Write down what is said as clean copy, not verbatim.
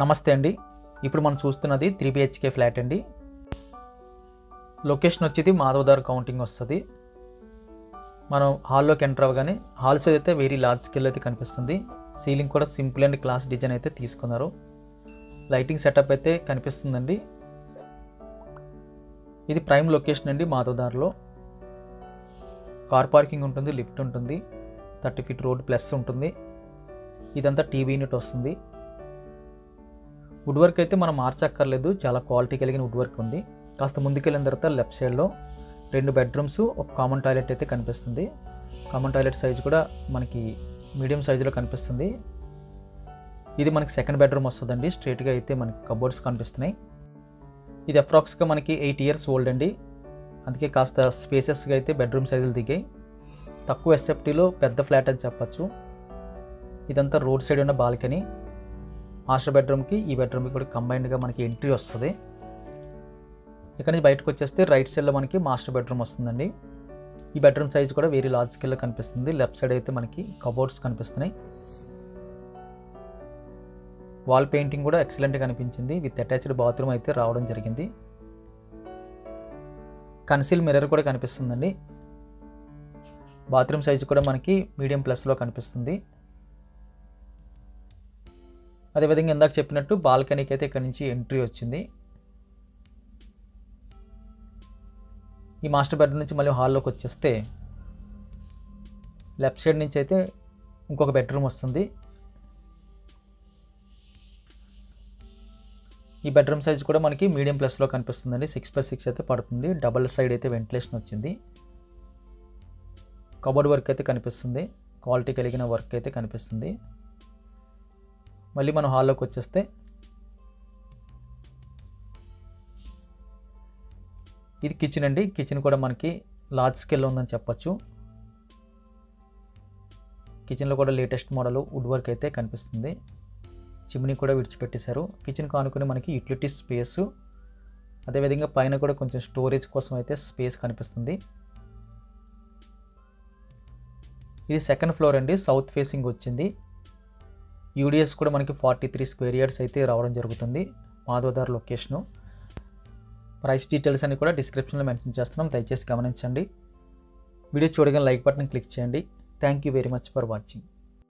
నమస్తే అండి. ఇప్పుడు మనం చూస్తున్నది 3 BHK ఫ్లాట్ అండి. లొకేషన్ వచ్చేది మాధవదార్ కౌంటింగ్ వస్తుంది. మనం హాల్లోకి ఎంటర్ అవ్వగానే హాల్ సైజ్ అయితే వెరీ లార్జ్ స్కేల్ అయితే కనిపిస్తుంది. సీలింగ్ కూడా సింపుల్ అండ్ క్లాస్ డిజైన్ అయితే తీసుకున్నారు. లైటింగ్ సెటప్ అయితే కనిపిస్తుందండి. ఇది ప్రైమ్ లొకేషన్ అండి. మాధవదార్లో కార్ పార్కింగ్ ఉంటుంది, లిఫ్ట్ ఉంటుంది, 30 feet రోడ్ ప్లస్ ఉంటుంది. ఇదంతా టీవీ యూనిట్ వస్తుంది. వుడ్ వర్క్ అయితే మనం మార్చక్కర్లేదు, చాలా క్వాలిటీ కలిగిన వుడ్ వర్క్ ఉంది. కాస్త ముందుకెళ్ళిన తర్వాత లెఫ్ట్ సైడ్లో 2 బెడ్రూమ్స్, ఒక కామన్ టాయిలెట్ అయితే కనిపిస్తుంది. కామన్ టాయిలెట్ సైజ్ కూడా మనకి మీడియం సైజులో కనిపిస్తుంది. ఇది మనకి సెకండ్ బెడ్రూమ్ వస్తుందండి. స్ట్రైట్గా అయితే మనకి కబోర్డ్స్ కనిపిస్తున్నాయి. ఇది అప్రాక్స్గా మనకి 8 years ఓల్డ్ అండి. అందుకే కాస్త స్పేసెస్గా అయితే బెడ్రూమ్ సైజులు దిగాయి. తక్కువ ఎస్ఎఫ్టీలో పెద్ద ఫ్లాట్ అని చెప్పచ్చు. ఇదంతా రోడ్ సైడ్ ఉన్న బాల్కనీ. మాస్టర్ బెడ్రూమ్కి ఈ బెడ్రూమ్కి కూడా కంబైన్డ్గా మనకి ఎంట్రీ వస్తుంది. ఇక్కడ నుంచి బయటకు వచ్చేస్తే రైట్ సైడ్లో మనకి మాస్టర్ బెడ్రూమ్ వస్తుందండి. ఈ బెడ్రూమ్ సైజ్ కూడా వెరీ లార్జ్ స్కేల్లో కనిపిస్తుంది. లెఫ్ట్ సైడ్ అయితే మనకి కబోర్డ్స్ కనిపిస్తున్నాయి. వాల్ పెయింటింగ్ కూడా ఎక్సలెంట్గా కనిపించింది. విత్ అటాచ్డ్ బాత్రూమ్ అయితే రావడం జరిగింది. కన్సీల్ మిర్రర్ కూడా కనిపిస్తుందండి. బాత్రూమ్ సైజ్ కూడా మనకి మీడియం ప్లస్లో కనిపిస్తుంది. అదేవిధంగా ఇందాక చెప్పినట్టు బాల్కనీకి అయితే ఇక్కడ నుంచి ఎంట్రీ వచ్చింది. ఈ మాస్టర్ బెడ్రూమ్ నుంచి మళ్ళీ హాల్లోకి వచ్చేస్తే లెఫ్ట్ సైడ్ నుంచి అయితే ఇంకొక బెడ్రూమ్ వస్తుంది. ఈ బెడ్రూమ్ సైజ్ కూడా మనకి మీడియం ప్లస్లో కనిపిస్తుందండి. 6x6 అయితే పడుతుంది. డబల్ సైడ్ అయితే వెంటిలేషన్ వచ్చింది. కబోర్డ్ వర్క్ అయితే కనిపిస్తుంది. క్వాలిటీ కలిగిన వర్క్ అయితే కనిపిస్తుంది. మళ్ళీ మనం హాల్లోకి వచ్చేస్తే ఇది కిచెన్ అండి. కిచెన్ కూడా మనకి లార్జ్ స్కేల్లో ఉందని చెప్పచ్చు. కిచెన్లో కూడా లేటెస్ట్ మోడల్ వుడ్ వర్క్ అయితే కనిపిస్తుంది. చిమ్నీ కూడా విడిచిపెట్టేశారు. కిచెన్కి ఆనుకుని మనకి యూటిలిటీ స్పేస్, అదేవిధంగా పైన కూడా కొంచెం స్టోరేజ్ కోసం అయితే స్పేస్ కనిపిస్తుంది. ఇది సెకండ్ ఫ్లోర్ అండి. సౌత్ ఫేసింగ్ వచ్చింది. యూడిఎస్ కూడా మనకి 43 square yards అయితే రావడం జరుగుతుంది. మాధవదార్ లొకేషను. ప్రైస్ డీటెయిల్స్ అన్ని కూడా డిస్క్రిప్షన్లో మెన్షన్ చేస్తున్నాం, దయచేసి గమనించండి. వీడియో చూడగానే లైక్ బటన్ క్లిక్ చేయండి. Thank you very much for watching.